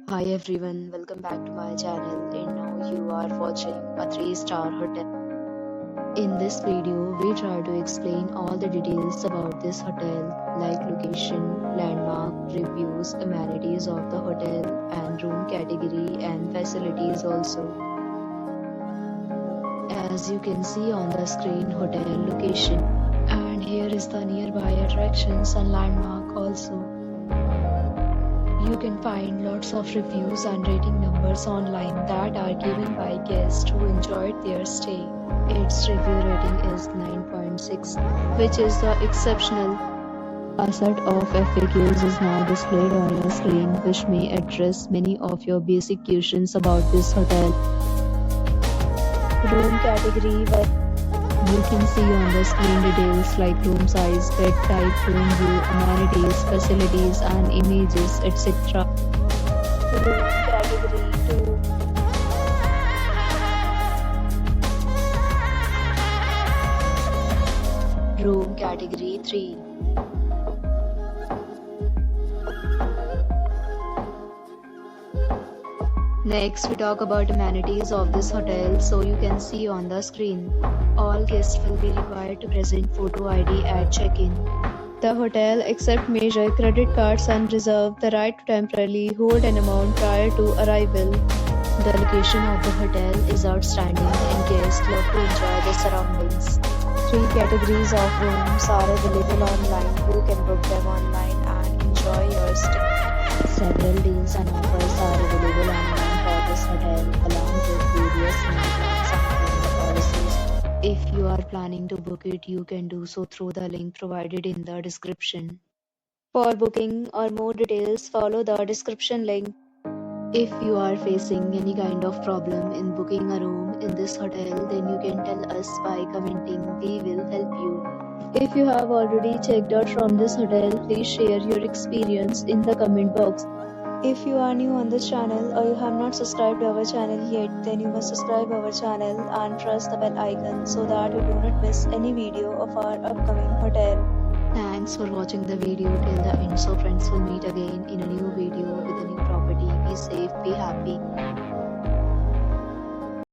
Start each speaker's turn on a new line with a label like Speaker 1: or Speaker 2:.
Speaker 1: Hi everyone, welcome back to my channel and now you are watching a 3-star hotel. In this video, we try to explain all the details about this hotel like location, landmark, reviews, amenities of the hotel and room category and facilities also. As you can see on the screen, hotel location, and here is the nearby attractions and landmark also. You can find lots of reviews and rating numbers online that are given by guests who enjoyed their stay. Its review rating is 9.6, which is the exceptional. A set of FAQs is now displayed on your screen, which may address many of your basic questions about this hotel. Room category where you can see on the screen details like room size, bed type, room view, amenities, facilities and images, etc. Room category 2. Room category 3. Next, we talk about amenities of this hotel, so you can see on the screen. All guests will be required to present photo ID at check-in. The hotel accepts major credit cards and reserves the right to temporarily hold an amount prior to arrival. The location of the hotel is outstanding and guests love to enjoy the surroundings. 3 categories of rooms are available online. You can book them online and enjoy your stay. Several deals and offers are available online for this hotel along with various plans and payment policies. If you are planning to book it, you can do so through the link provided in the description. For booking or more details, follow the description link. If you are facing any kind of problem in booking a room in this hotel, then you can tell us by commenting. We will help you. If you have already checked out from this hotel, please share your experience in the comment box. If you are new on this channel or you have not subscribed to our channel yet, then you must subscribe our channel and press the bell icon so that you do not miss any video of our upcoming hotel. Thanks for watching the video till the end. So friends, will meet again in a new video with a new property. Be safe, be happy.